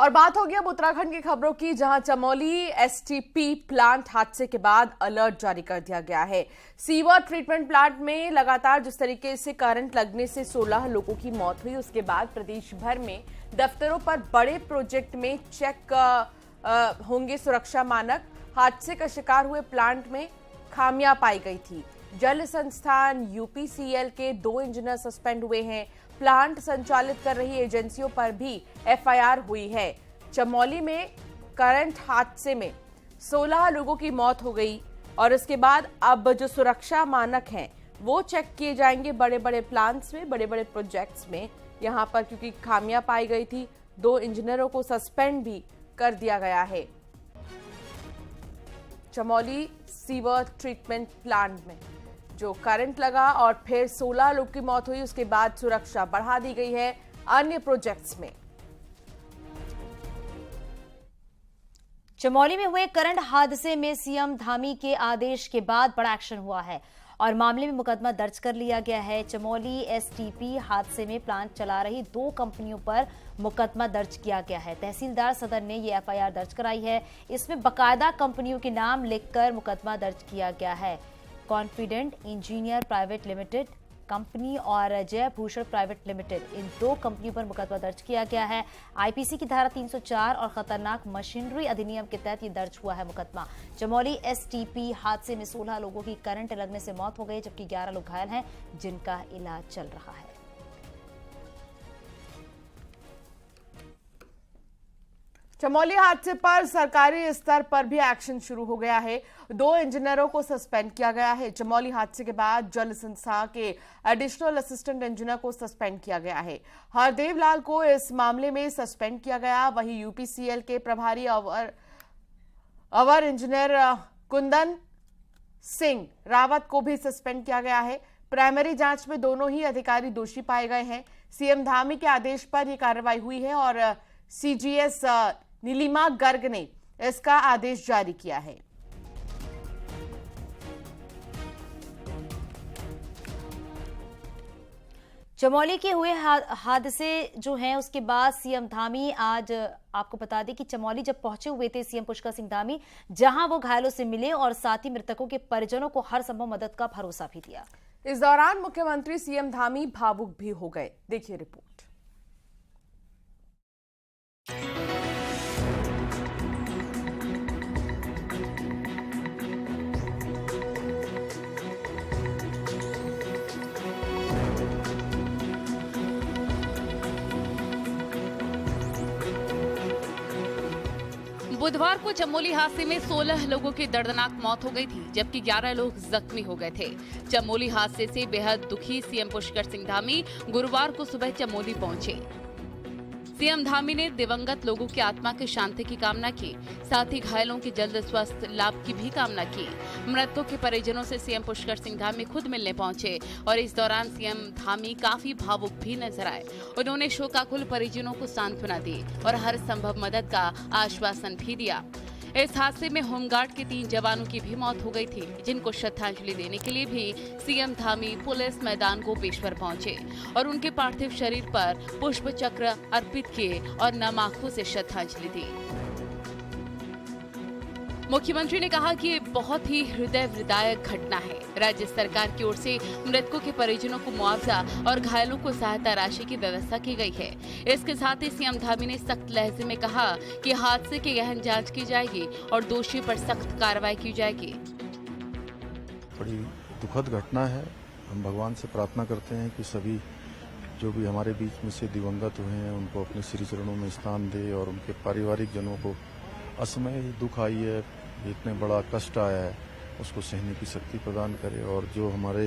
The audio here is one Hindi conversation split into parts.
और बात होगी अब उत्तराखंड की खबरों की, जहां चमोली एसटीपी प्लांट हादसे के बाद अलर्ट जारी कर दिया गया है। सीवर ट्रीटमेंट प्लांट में लगातार जिस तरीके से करंट लगने से 16 लोगों की मौत हुई, उसके बाद प्रदेश भर में दफ्तरों पर बड़े प्रोजेक्ट में चेक होंगे सुरक्षा मानक। हादसे का शिकार हुए प्लांट में खामियां पाई गई थी। जल संस्थान यूपीसीएल के 2 इंजीनियर सस्पेंड हुए हैं। प्लांट संचालित कर रही एजेंसियों पर भी एफआईआर हुई है। चमोली में करंट हादसे में 16 लोगों की मौत हो गई और इसके बाद अब जो सुरक्षा मानक हैं वो चेक किए जाएंगे बड़े बड़े प्लांट्स में, बड़े बड़े प्रोजेक्ट्स में। यहां पर क्योंकि खामियां पाई गई थी, 2 इंजीनियरों को सस्पेंड भी कर दिया गया है। चमोली सीवर ट्रीटमेंट प्लांट में जो करंट लगा और फिर 16 लोग की मौत हुई, उसके बाद सुरक्षा बढ़ा दी गई है अन्य प्रोजेक्ट्स में। चमोली में हुए करंट हादसे में सीएम धामी के आदेश के बाद बड़ा एक्शन हुआ है और मामले में मुकदमा दर्ज कर लिया गया है। चमोली एसटीपी हादसे में प्लांट चला रही 2 कंपनियों पर मुकदमा दर्ज किया गया है। तहसीलदार सदर ने ये एफआईआर दर्ज कराई है। इसमें बकायदा कंपनियों के नाम लिखकर मुकदमा दर्ज किया गया है। Confident engineer private limited company और जय भूषण प्राइवेट लिमिटेड, इन 2 कंपनियों पर मुकदमा दर्ज किया गया है। आईपीसी की धारा 304 और खतरनाक मशीनरी अधिनियम के तहत ये दर्ज हुआ है मुकदमा। चमोली एसटीपी हादसे में 16 लोगों की करंट लगने से मौत हो गई, जबकि 11 लोग घायल हैं जिनका इलाज चल रहा है। चमोली हादसे पर सरकारी स्तर पर भी एक्शन शुरू हो गया है। 2 इंजीनियरों को सस्पेंड किया गया है। चमोली हादसे के बाद जल संस्थान के एडिशनल असिस्टेंट इंजीनियर को सस्पेंड किया गया है। हरदेव लाल को इस मामले में सस्पेंड किया गया। वहीं यूपीसीएल के प्रभारी अवर इंजीनियर कुंदन सिंह रावत को भी सस्पेंड किया गया है। प्राइमरी जांच में दोनों ही अधिकारी दोषी पाए गए हैं। सीएम धामी के आदेश पर यह कार्रवाई हुई है और सीजीएस नीलिमा गर्ग ने इसका आदेश जारी किया है। चमोली के हुए हादसे जो हैं उसके बाद सीएम धामी आज आपको बता दें कि चमोली जब पहुंचे हुए थे सीएम पुष्कर सिंह धामी, जहां वो घायलों से मिले और साथ ही मृतकों के परिजनों को हर संभव मदद का भरोसा भी दिया। इस दौरान मुख्यमंत्री सीएम धामी भावुक भी हो गए। देखिए रिपोर्ट। बुधवार को चमोली हादसे में 16 लोगों की दर्दनाक मौत हो गई थी, जबकि 11 लोग जख्मी हो गए थे। चमोली हादसे से बेहद दुखी सीएम पुष्कर सिंह धामी गुरुवार को सुबह चमोली पहुंचे। सीएम धामी ने दिवंगत लोगों की आत्मा की शांति की कामना की, साथ ही घायलों के जल्द स्वस्थ लाभ की भी कामना की। मृतकों के परिजनों से सीएम पुष्कर सिंह धामी खुद मिलने पहुंचे और इस दौरान सीएम धामी काफी भावुक भी नजर आए। उन्होंने शोकाकुल परिजनों को सांत्वना दी और हर संभव मदद का आश्वासन भी दिया। इस हादसे में होमगार्ड के 3 जवानों की भी मौत हो गई थी, जिनको श्रद्धांजलि देने के लिए भी सीएम धामी पुलिस मैदान गोपेश्वर पहुंचे और उनके पार्थिव शरीर पर पुष्प चक्र अर्पित किए और नम आंखों से श्रद्धांजलि दी। मुख्यमंत्री ने कहा कि ये बहुत ही हृदय विदारक घटना है। राज्य सरकार की ओर से मृतकों के परिजनों को मुआवजा और घायलों को सहायता राशि की व्यवस्था की गई है। इसके साथ ही सीएम धामी ने सख्त लहजे में कहा कि हादसे की गहन जांच की जाएगी और दोषी पर सख्त कार्रवाई की जाएगी। बड़ी दुखद घटना है। हम भगवान से प्रार्थना करते हैं कि सभी जो भी हमारे बीच में से दिवंगत हुए हैं उनको अपने श्री चरणों में स्थान दे और उनके पारिवारिक जनों को असमय दुख आई है, इतने बड़ा कष्ट आया है, उसको सहने की शक्ति प्रदान करे और जो हमारे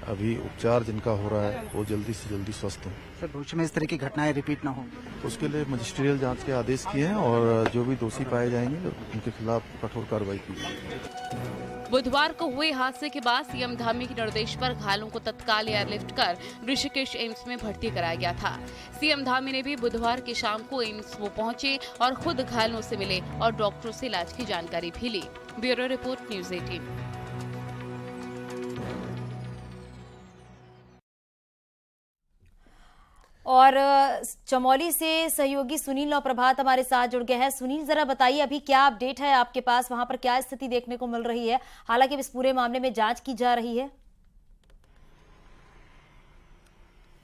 अभी उपचार जिनका हो रहा है वो जल्दी से जल्दी स्वस्थ हों। सर, भविष्य में इस तरह की घटनाएं रिपीट ना हो, उसके लिए मजिस्ट्रियल जांच के आदेश किए हैं और जो भी दोषी पाए जाएंगे उनके खिलाफ कठोर कार्रवाई की जाएगी। बुधवार को हुए हादसे के बाद सीएम धामी के निर्देश पर घायलों को तत्काल एयरलिफ्ट कर ऋषिकेश एम्स में भर्ती कराया गया था। सीएम धामी ने भी बुधवार की शाम को एम्स वो पहुंचे और खुद घायलों से मिले और डॉक्टरों से इलाज की जानकारी भी ली। Bureau report, news 18। और चमोली से सहयोगी सुनील और प्रभात हमारे साथ जुड़ गए हैं। सुनील, जरा बताइए अभी क्या अपडेट है आपके पास, वहां पर क्या स्थिति देखने को मिल रही है? हालांकि इस पूरे मामले में जांच की जा रही है।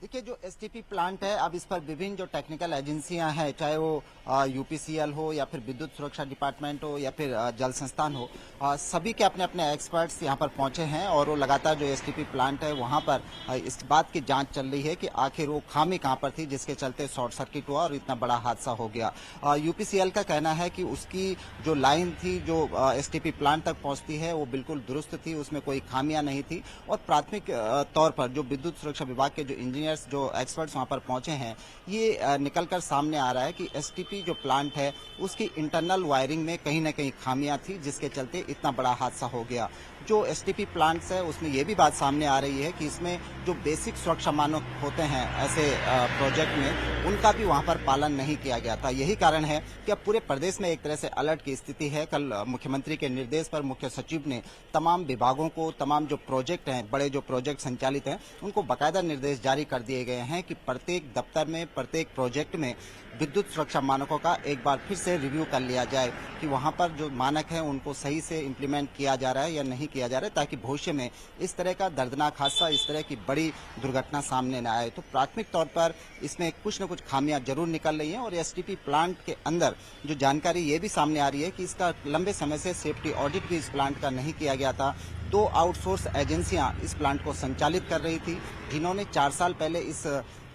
देखिए, जो एसटीपी प्लांट है, अब इस पर विभिन्न जो टेक्निकल एजेंसियां हैं, चाहे वो यूपीसीएल हो या फिर विद्युत सुरक्षा डिपार्टमेंट हो या फिर जल संस्थान हो, सभी के अपने अपने एक्सपर्ट्स यहां पर पहुंचे हैं और वो लगातार जो एसटीपी प्लांट है वहां पर इस बात की जांच चल रही है कि आखिर वो खामी कहां पर थी जिसके चलते शॉर्ट सर्किट हुआ और इतना बड़ा हादसा हो गया। यूपीसीएल का कहना है कि उसकी जो लाइन थी जो एसटीपी प्लांट तक पहुंचती है वो बिल्कुल दुरुस्त थी, उसमें कोई खामियां नहीं थी। और प्राथमिक तौर पर जो विद्युत सुरक्षा विभाग के जो इंजीनियर्स, जो एक्सपर्ट्स वहां पर पहुंचे हैं, ये निकलकर सामने आ रहा है कि एसटीपी जो प्लांट है उसकी इंटरनल वायरिंग में कहीं न कहीं खामियां थी जिसके चलते इतना बड़ा हादसा हो गया। जो एसटीपी प्लांट्स है उसमें यह भी बात सामने आ रही है कि इसमें जो बेसिक सुरक्षा मानक होते हैं ऐसे प्रोजेक्ट में, उनका भी वहां पर पालन नहीं किया गया था। यही कारण है कि अब पूरे प्रदेश में एक तरह से अलर्ट की स्थिति है। कल मुख्यमंत्री के निर्देश पर मुख्य सचिव ने तमाम विभागों को, तमाम जो प्रोजेक्ट हैं, बड़े जो प्रोजेक्ट संचालित हैं, उनको बाकायदा निर्देश जारी कर दिए गए हैं कि प्रत्येक दफ्तर में, प्रत्येक प्रोजेक्ट में विद्युत सुरक्षा मानकों का एक बार फिर से रिव्यू कर लिया जाए कि वहां पर जो मानक हैं उनको सही से इम्प्लीमेंट किया जा रहा है या नहीं किया जा रहा है, ताकि भविष्य में इस तरह का दर्दनाक हादसा, इस तरह की बड़ी दुर्घटना सामने न आए। तो प्राथमिक तौर पर इसमें कुछ न कुछ खामियां जरूर निकल रही हैं और एसटीपी प्लांट के अंदर जो जानकारी ये भी सामने आ रही है कि इसका लंबे समय से सेफ्टी ऑडिट भी इस प्लांट का नहीं किया गया था। 2 आउटसोर्स एजेंसियां इस प्लांट को संचालित कर रही थी, जिन्होंने 4 साल पहले इस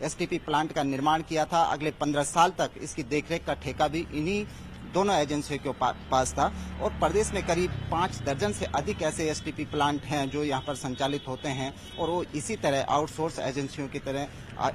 एसटीपी प्लांट का निर्माण किया था। अगले 15 साल तक इसकी देखरेख का ठेका भी इन्हीं दोनों एजेंसियों के पास था। और प्रदेश में करीब 5 दर्जन से अधिक ऐसे एसटीपी प्लांट हैं जो यहाँ पर संचालित होते हैं और वो इसी तरह आउटसोर्स एजेंसियों की तरह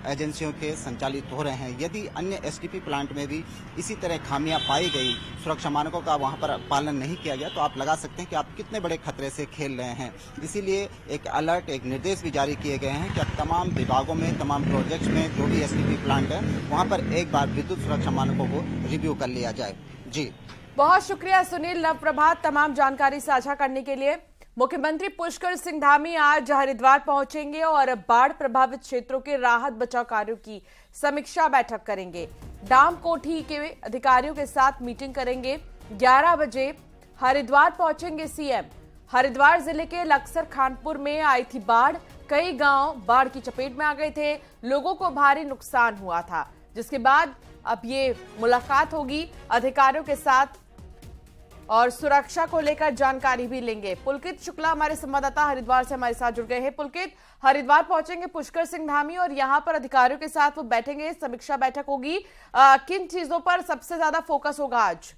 एजेंसियों के संचालित हो रहे हैं। यदि अन्य एसटीपी प्लांट में भी इसी तरह खामियां पाई गई, सुरक्षा मानकों का वहां पर पालन नहीं किया गया, तो आप लगा सकते हैं कि आप कितने बड़े खतरे से खेल रहे हैं। इसीलिए एक अलर्ट, एक निर्देश भी जारी किए गए हैं कि अब तमाम विभागों में, तमाम प्रोजेक्ट्स में जो भी एसटीपी प्लांट है वहां पर एक बार विद्युत सुरक्षा मानकों को रिव्यू कर लिया जाए। जी, बहुत शुक्रिया सुनील, नव प्रभात, तमाम जानकारी साझा करने के लिए। मुख्यमंत्री पुष्कर सिंह धामी आज हरिद्वार पहुंचेंगे और बाढ़ प्रभावित क्षेत्रों के राहत बचाव कार्यों की समीक्षा बैठक करेंगे। डाम कोठी के अधिकारियों के साथ मीटिंग करेंगे। 11 बजे हरिद्वार पहुंचेंगे सीएम। हरिद्वार जिले के लक्सर खानपुर में आई थी बाढ़, कई गांव बाढ़ की चपेट में आ गए थे, लोगों को भारी नुकसान हुआ था, जिसके बाद अब ये मुलाकात होगी अधिकारियों के साथ और सुरक्षा को लेकर जानकारी भी लेंगे। पुलकित शुक्ला हमारे संवाददाता हरिद्वार से हमारे साथ जुड़ गए हैं। पुलकित, हरिद्वार पहुंचेंगे पुष्कर सिंह धामी और यहां पर अधिकारियों के साथ वो बैठेंगे, समीक्षा बैठक होगी। किन चीजों पर सबसे ज्यादा फोकस होगा आज?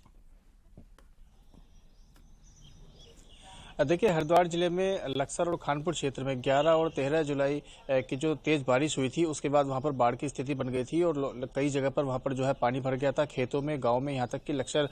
देखिए, हरिद्वार जिले में लक्सर और खानपुर क्षेत्र में 11 और 13 जुलाई की जो तेज बारिश हुई थी, उसके बाद वहां पर बाढ़ की स्थिति बन गई थी और कई जगह पर वहां पर जो है पानी भर गया था, खेतों में, गांव में, यहां तक कि लक्सर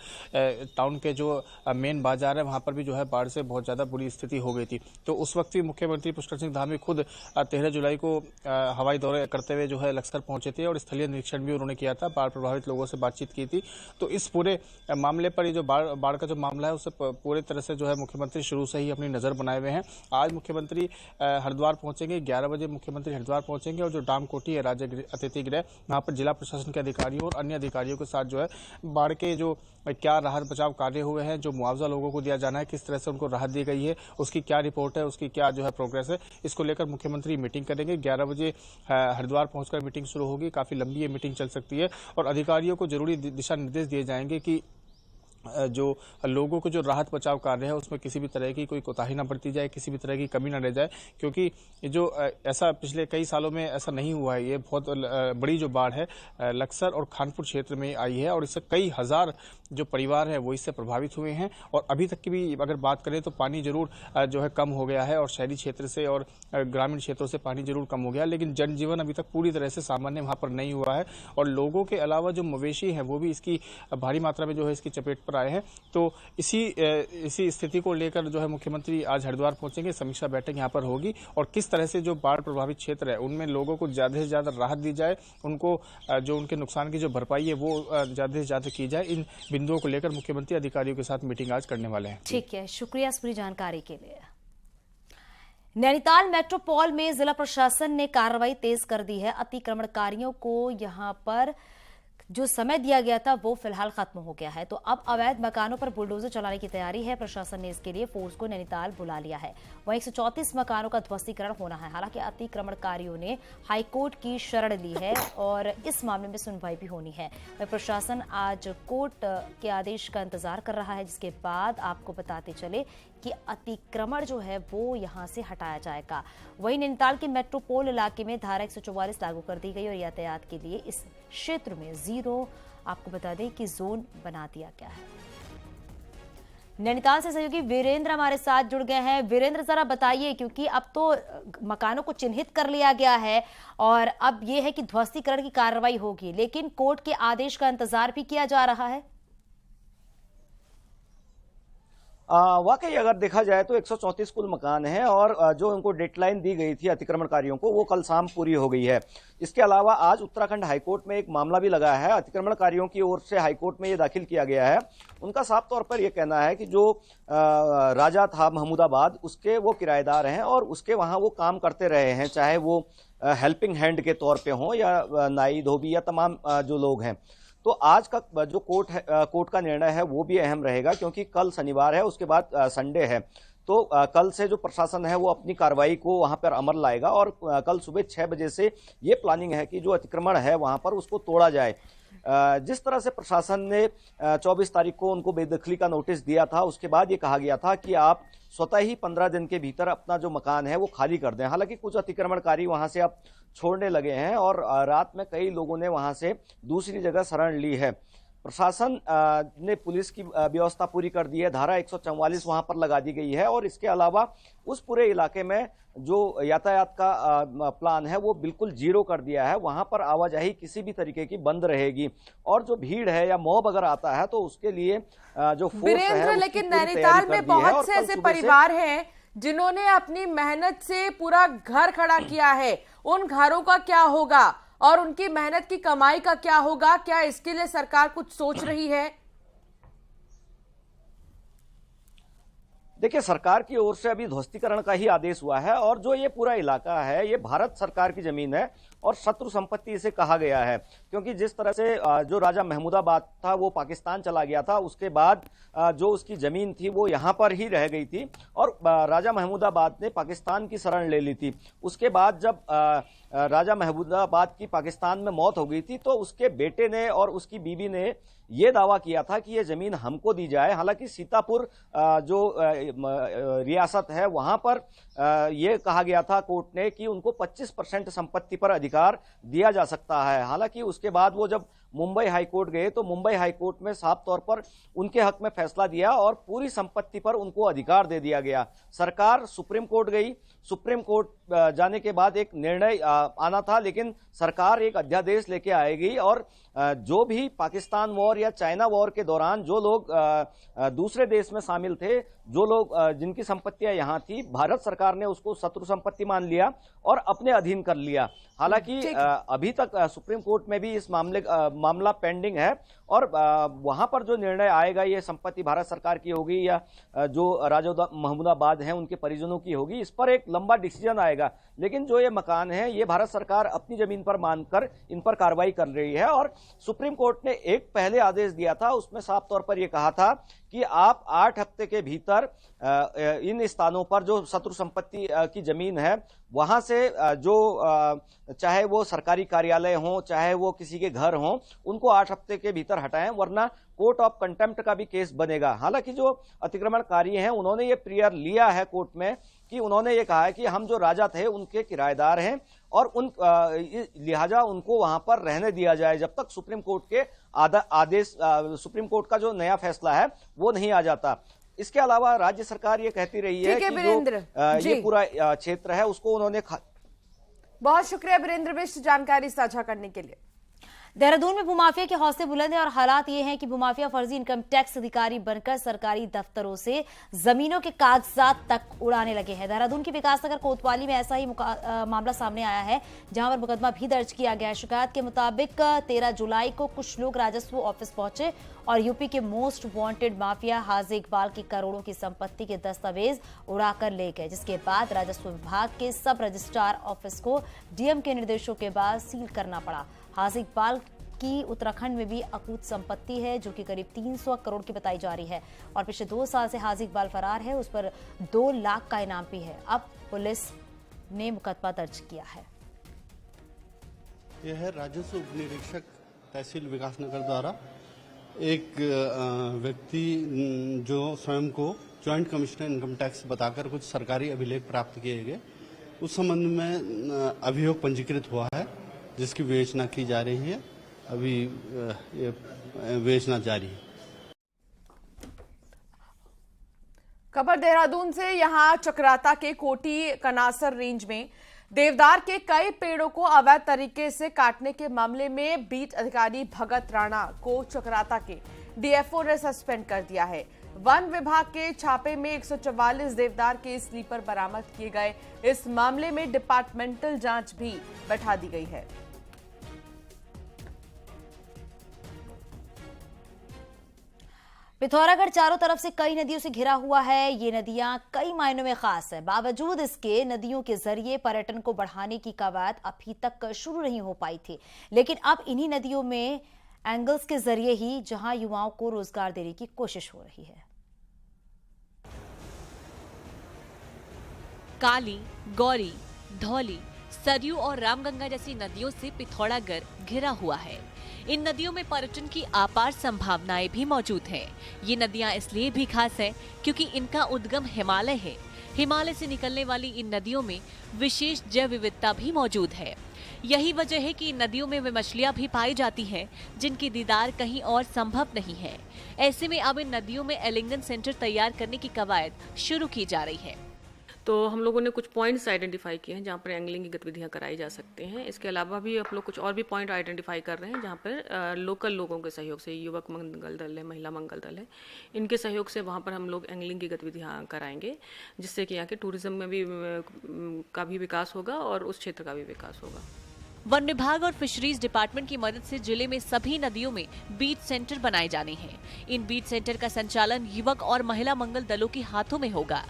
टाउन के जो मेन बाजार है वहां पर भी जो है बाढ़ से बहुत ज्यादा बुरी स्थिति हो गई थी। तो उस वक्त भी मुख्यमंत्री पुष्कर सिंह धामी खुद 13 जुलाई को हवाई दौरे करते हुए जो है लक्सर पहुंचे थे और स्थलीय निरीक्षण भी उन्होंने किया था, बाढ़ प्रभावित लोगों से बातचीत की थी। तो इस पूरे मामले पर ये जो बाढ़ का जो मामला है उससे पूरी तरह से जो है मुख्यमंत्री शुरू ही अपनी नजर बनाए हुए हैं। आज मुख्यमंत्री हरिद्वार पहुंचेंगे, 11 बजे मुख्यमंत्री हरिद्वार पहुंचेंगे और जो डाम कोठी है राज्य अतिथि गृह, वहां पर जिला प्रशासन के अधिकारियों और अन्य अधिकारियों के साथ जो है बाढ़ के जो क्या राहत बचाव कार्य हुए हैं, जो मुआवजा लोगों को दिया जाना है, किस तरह से उनको राहत दी गई है, उसकी क्या रिपोर्ट है, उसकी क्या जो है प्रोग्रेस है, इसको लेकर मुख्यमंत्री मीटिंग करेंगे। 11 बजे हरिद्वार पहुंचकर मीटिंग शुरू होगी। काफी लंबी ये मीटिंग चल सकती है और अधिकारियों को जरूरी दिशा निर्देश दिए जाएंगे कि जो लोगों को जो राहत बचाव कार्य है उसमें किसी भी तरह की कोई कोताही न बरती जाए, किसी भी तरह की कमी न रह जाए, क्योंकि जो ऐसा पिछले कई सालों में ऐसा नहीं हुआ है। ये बहुत बड़ी जो बाढ़ है लक्सर और खानपुर क्षेत्र में आई है और इससे कई हजार जो परिवार है वो इससे प्रभावित हुए हैं और अभी तक की भी अगर बात करें तो पानी जरूर जो है कम हो गया है और शहरी क्षेत्र से और ग्रामीण क्षेत्रों से पानी जरूर कम हो गया, लेकिन जनजीवन अभी तक पूरी तरह से सामान्य वहां पर नहीं हुआ है और लोगों के अलावा जो मवेशी हैं वो भी इसकी भारी मात्रा में जो है इसकी चपेट पर आए हैं। तो इसी स्थिति को लेकर जो है मुख्यमंत्री आज हरिद्वार पहुंचेंगे, समीक्षा बैठक यहां पर होगी और किस तरह से जो बाढ़ प्रभावित क्षेत्र है उनमें लोगों को ज्यादा से ज्यादा राहत दी जाए, उनको जो उनके नुकसान की जो भरपाई है वो ज्यादा से ज्यादा की जाए। इन बिंदुओं को लेकर मुख्यमंत्री अधिकारियों के साथ मीटिंग आज करने वाले हैं। ठीक है, शुक्रिया इस पूरी जानकारी के लिए। नैनीताल मेट्रोपॉल में जिला प्रशासन ने कार्रवाई तेज कर दी है। अतिक्रमणकारियों को यहां पर जो समय दिया गया था वो फिलहाल खत्म हो गया है, तो अब अवैध मकानों पर बुलडोजर चलाने की तैयारी है। प्रशासन ने इसके लिए फोर्स को नैनीताल बुला लिया है। वहीं 134 मकानों का ध्वस्तीकरण होना है। हालांकि अतिक्रमणकारियों ने हाईकोर्ट की शरण ली है और इस मामले में सुनवाई भी होनी है। वहीं प्रशासन आज कोर्ट के आदेश का इंतजार कर रहा है, जिसके बाद आपको बताते चले कि अतिक्रमण जो है वो यहां से हटाया जाएगा। वहीं नैनीताल के मेट्रोपोल इलाके में धारा 144 लागू कर दी गई और यातायात के लिए इस क्षेत्र में जीरो आपको बता दें कि जोन बना दिया गया है। नैनीताल से सहयोगी वीरेंद्र हमारे साथ जुड़ गए हैं। वीरेंद्र, जरा बताइए, क्योंकि अब तो मकानों को चिन्हित कर लिया गया है और अब यह है कि ध्वस्तीकरण की कार्रवाई होगी, लेकिन कोर्ट के आदेश का इंतजार भी किया जा रहा है। वाकई अगर देखा जाए तो 134 कुल मकान हैं और जो उनको डेडलाइन दी गई थी अतिक्रमणकारियों को वो कल शाम पूरी हो गई है। इसके अलावा आज उत्तराखंड हाईकोर्ट में एक मामला भी लगा है। अतिक्रमणकारियों की ओर से हाईकोर्ट में ये दाखिल किया गया है। उनका साफ तौर पर यह कहना है कि जो राजा था महमूदाबाद, उसके वो किराएदार हैं और उसके वहां वो काम करते रहे हैं, चाहे वो हेल्पिंग हैंड के तौर पे हों या नाई धोबी या तमाम जो लोग हैं। तो आज का जो कोर्ट का निर्णय है वो भी अहम रहेगा, क्योंकि कल शनिवार है, उसके बाद संडे है। तो कल से जो प्रशासन है वो अपनी कार्रवाई को वहां पर अमल लाएगा और कल सुबह 6 बजे से ये प्लानिंग है कि जो अतिक्रमण है वहां पर उसको तोड़ा जाए। जिस तरह से प्रशासन ने 24 तारीख को उनको बेदखली का नोटिस दिया था, उसके बाद ये कहा गया था कि आप स्वतः ही 15 दिन के भीतर अपना जो मकान है वो खाली कर दें। हालांकि कुछ अतिक्रमणकारी वहां से अब छोड़ने लगे हैं और रात में कई लोगों ने वहां से दूसरी जगह शरण ली है। प्रशासन ने पुलिस की व्यवस्था पूरी कर दी है। धारा 144 वहां पर लगा दी गई है और इसके अलावा उस पूरे इलाके में जो यातायात का प्लान है वो बिल्कुल जीरो कर दिया है। वहां पर आवाजाही किसी भी तरीके की बंद रहेगी और जो भीड़ है या मॉब अगर आता है तो उसके लिए जो फोर्स है, लेकिन नैनीताल में बहुत से ऐसे परिवार हैं जिन्होंने अपनी मेहनत से पूरा घर खड़ा किया है। उन घरों का क्या होगा और उनकी मेहनत की कमाई का क्या होगा? क्या इसके लिए सरकार कुछ सोच रही है? देखिए, सरकार की ओर से अभी ध्वस्तीकरण का ही आदेश हुआ है और जो ये पूरा इलाका है ये भारत सरकार की जमीन है और शत्रु संपत्ति इसे कहा गया है, क्योंकि जिस तरह से जो राजा महमूदाबाद था वो पाकिस्तान चला गया था, उसके बाद जो उसकी जमीन थी वो यहाँ पर ही रह गई थी और राजा महमूदाबाद ने पाकिस्तान की शरण ले ली थी। उसके बाद जब राजा महमूदाबाद की पाकिस्तान में मौत हो गई थी तो उसके बेटे ने और उसकी बीवी ने ये दावा किया था कि ये जमीन हमको दी जाए। हालांकि सीतापुर जो रियासत है वहां पर ये कहा गया था कोर्ट ने कि उनको 25% संपत्ति पर अधिकार दिया जा सकता है। हालांकि उसके बाद वो जब मुंबई हाईकोर्ट गए तो मुंबई हाईकोर्ट में साफ तौर पर उनके हक में फैसला दिया और पूरी संपत्ति पर उनको अधिकार दे दिया गया। सरकार सुप्रीम कोर्ट गई, सुप्रीम कोर्ट जाने के बाद एक निर्णय आना था, लेकिन सरकार एक अध्यादेश लेके आएगी और जो भी पाकिस्तान वॉर या चाइना वॉर के दौरान जो लोग दूसरे देश में शामिल थे, जो लोग जिनकी संपत्तियां यहाँ थी, भारत सरकार ने उसको शत्रु संपत्ति मान लिया और अपने अधीन कर लिया। हालांकि अभी तक सुप्रीम कोर्ट में भी इस मामला पेंडिंग है और वहां पर जो निर्णय आएगा ये संपत्ति भारत सरकार की होगी या जो राजा महमूदाबाद हैं उनके परिजनों की होगी, इस पर एक लंबा डिसीजन आएगा। लेकिन जो ये मकान है ये भारत सरकार अपनी जमीन पर मानकर इन पर कार्रवाई कर रही है और सुप्रीम कोर्ट ने एक पहले आदेश दिया था, उसमें साफ तौर पर यह कहा था कि आप 8 हफ्ते के भीतर इन स्थानों पर जो शत्रु संपत्ति की जमीन है वहां से जो चाहे वो सरकारी कार्यालय हो चाहे वो किसी के घर हो, उनको 8 हफ्ते के भीतर हटाएं, वरना कोर्ट ऑफ कंटेम्प्ट का भी केस बनेगा। हालांकि जो अतिक्रमणकारी हैं उन्होंने ये प्रेयर लिया है कोर्ट में कि उन्होंने ये कहा है कि हम जो राजा थे उनके किराएदार हैं और उन लिहाजा उनको वहां पर रहने दिया जाए जब तक सुप्रीम कोर्ट के आदेश सुप्रीम कोर्ट का जो नया फैसला है वो नहीं आ जाता। इसके अलावा राज्य सरकार ये कहती रही है कि जो ये पूरा क्षेत्र है उसको उन्होंने बहुत शुक्रिया वीरेंद्र मिश्र जानकारी साझा करने के लिए। देहरादून में भूमाफिया के हौसले बुलंद हैं और हालात ये हैं कि भूमाफिया फर्जी इनकम टैक्स अधिकारी बनकर सरकारी दफ्तरों से जमीनों के कागजात तक उड़ाने लगे हैं। देहरादून की विकासनगर कोतवाली में ऐसा ही मामला सामने आया है, जहां पर मुकदमा भी दर्ज किया गया है। शिकायत के मुताबिक 13 जुलाई को कुछ लोग राजस्व ऑफिस पहुंचे और यूपी के मोस्ट वांटेड माफिया हाजी इकबाल की करोड़ों की संपत्ति के दस्तावेज उड़ाकर ले गए, जिसके बाद राजस्व विभाग के सब रजिस्ट्रार ऑफिस को डीएम के निर्देशों के बाद सील करना पड़ा। हाजी इकबाल की उत्तराखंड में भी अकूत संपत्ति है, जो कि करीब 300 करोड़ की बताई जा रही है और पिछले 2 साल से हाजी इकबाल फरार है। उस पर 2 लाख का इनाम भी है। अब पुलिस ने मुकदमा दर्ज किया है। यह है राजस्व उप निरीक्षक तहसील विकासनगर द्वारा एक व्यक्ति जो स्वयं को जॉइंट कमिश्नर इनकम टैक्स बताकर कुछ सरकारी अभिलेख प्राप्त किए गए, उस संबंध में अभियोग पंजीकृत हुआ है, जिसकी विवेचना की जा रही है। अभी ये विवेचना जारी है। खबर देहरादून से, यहां चक्राता के कोटी कनासर रेंज में देवदार के कई पेड़ों को अवैध तरीके से काटने के मामले में बीट अधिकारी भगत राणा को चक्राता के डीएफओ ने सस्पेंड कर दिया है। वन विभाग के छापे में 144 देवदार के स्लीपर बरामद किए गए। इस मामले में डिपार्टमेंटल जांच भी बैठा दी गई है। पिथौरागढ़ चारों तरफ से कई नदियों से घिरा हुआ है। ये नदियां कई मायनों में खास है। बावजूद इसके नदियों के जरिए पर्यटन को बढ़ाने की कवायद अभी तक शुरू नहीं हो पाई थी, लेकिन अब इन्हीं नदियों में एंगल्स के जरिए ही जहां युवाओं को रोजगार देने की कोशिश हो रही है। काली, गौरी, धौली, सरयू और रामगंगा जैसी नदियों से पिथौरागढ़ घिरा हुआ है। इन नदियों में पर्यटन की अपार संभावनाएं भी मौजूद हैं। ये नदियां इसलिए भी खास है क्योंकि इनका उद्गम हिमालय है। हिमालय से निकलने वाली इन नदियों में विशेष जैव विविधता भी मौजूद है। यही वजह है कि इन नदियों में वे मछलियां भी पाई जाती हैं जिनकी दीदार कहीं और संभव नहीं है। ऐसे में अब इन नदियों में एलिंगन सेंटर तैयार करने की कवायद शुरू की जा रही है। तो हम लोगों ने कुछ पॉइंट्स आइडेंटिफाई किए हैं जहाँ पर एंगलिंग की गतिविधियाँ कराई जा सकते हैं। इसके अलावा भी हम लोग कुछ और भी पॉइंट आइडेंटिफाई कर रहे हैं जहाँ पर लोकल लोगों के सहयोग से, युवक मंगल दल है, महिला मंगल दल है, इनके सहयोग से वहाँ पर हम लोग एंगलिंग की गतिविधियाँ कराएंगे, जिससे कि यहाँ के टूरिज्म में भी का भी विकास होगा और उस क्षेत्र का भी विकास होगा। वन विभाग और फिशरीज डिपार्टमेंट की मदद से जिले में सभी नदियों में बीच सेंटर बनाए जाने हैं। इन बीच सेंटर का संचालन युवक और महिला मंगल दलों के हाथों में होगा।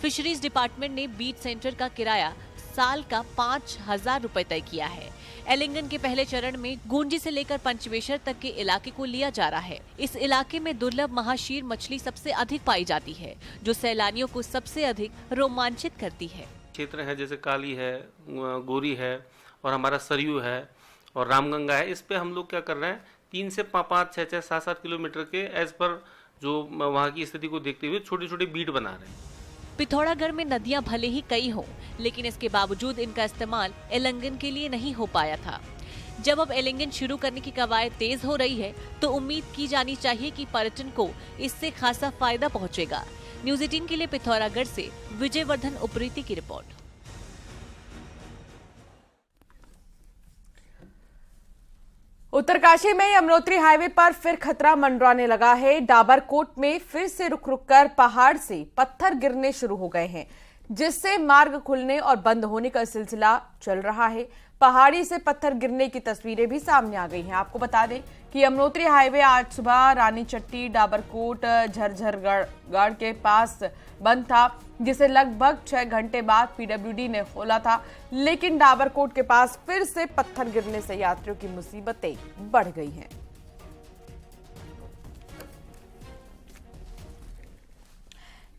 फिशरीज डिपार्टमेंट ने बीच सेंटर का किराया साल का 5,000 रुपए तय किया है। एलिंगन के पहले चरण में गूंजी से लेकर पंचवेश्वर तक के इलाके को लिया जा रहा है। इस इलाके में दुर्लभ महाशीर मछली सबसे अधिक पाई जाती है, जो सैलानियों को सबसे अधिक रोमांचित करती है। क्षेत्र है जैसे काली है, गोरी है और हमारा सरयू है और रामगंगा है। इस पे हम लोग क्या कर रहे हैं, 3 से 5, 6, 7 किलोमीटर के एज पर जो वहाँ की स्थिति को देखते हुए छोटे छोटे बीट बना रहे हैं। पिथौरागढ़ में नदियां भले ही कई हों, लेकिन इसके बावजूद इनका इस्तेमाल एलिंगन के लिए नहीं हो पाया था। जब अब एलिंगन शुरू करने की कवायद तेज हो रही है, तो उम्मीद की जानी चाहिए कि पर्यटन को इससे खासा फायदा पहुंचेगा। न्यूज़ 18 के लिए पिथौरागढ़ से विजयवर्धन उप्रेती की रिपोर्ट। उत्तरकाशी में यमुनोत्री हाईवे पर फिर खतरा मंडराने लगा है। डाबरकोट में फिर से रुक रुक कर पहाड़ से पत्थर गिरने शुरू हो गए हैं, जिससे मार्ग खुलने और बंद होने का सिलसिला चल रहा है। पहाड़ी से पत्थर गिरने की तस्वीरें भी सामने आ गई हैं। आपको बता दें कि यमुनोत्री हाईवे आज सुबह रानी चट्टी डाबरकोट झरझरगढ़ के पास बंद था, जिसे लगभग 6 घंटे बाद पीडब्ल्यूडी ने खोला था, लेकिन डाबरकोट के पास फिर से पत्थर गिरने से यात्रियों की मुसीबतें बढ़ गई हैं।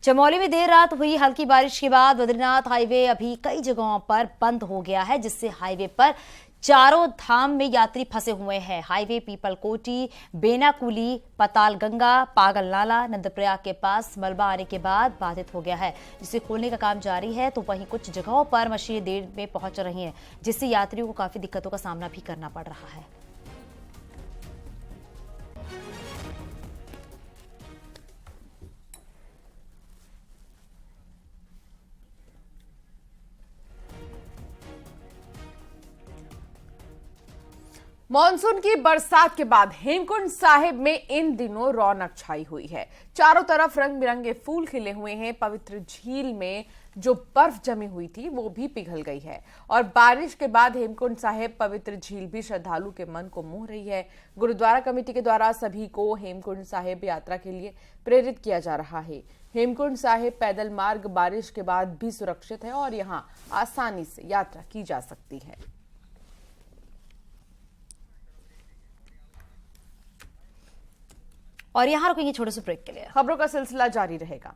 चमोली में देर रात हुई हल्की बारिश के बाद बद्रीनाथ हाईवे अभी कई जगहों पर बंद हो गया है, जिससे हाईवे पर चारों धाम में यात्री फंसे हुए हैं। हाईवे पीपलकोटी, बेनाकुली, पतालगंगा, पागल नाला, नंदप्रयाग के पास मलबा आने के बाद बाधित हो गया है, जिसे खोलने का काम जारी है। तो वहीं कुछ जगहों पर मशीनें देर में पहुंच रही हैं, जिससे यात्रियों को काफी दिक्कतों का सामना भी करना पड़ रहा है। मॉनसून की बरसात के बाद हेमकुंड साहिब में इन दिनों रौनक छाई हुई है। चारों तरफ रंग बिरंगे फूल खिले हुए हैं। पवित्र झील में जो बर्फ जमी हुई थी वो भी पिघल गई है और बारिश के बाद हेमकुंड साहिब पवित्र झील भी श्रद्धालु के मन को मोह रही है। गुरुद्वारा कमेटी के द्वारा सभी को हेमकुंड साहिब यात्रा के लिए प्रेरित किया जा रहा है। हेमकुंड साहिब पैदल मार्ग बारिश के बाद भी सुरक्षित है और यहाँ आसानी से यात्रा की जा सकती है। और यहाँ रुकेंगे छोटे से ब्रेक के लिए। खबरों का सिलसिला जारी रहेगा।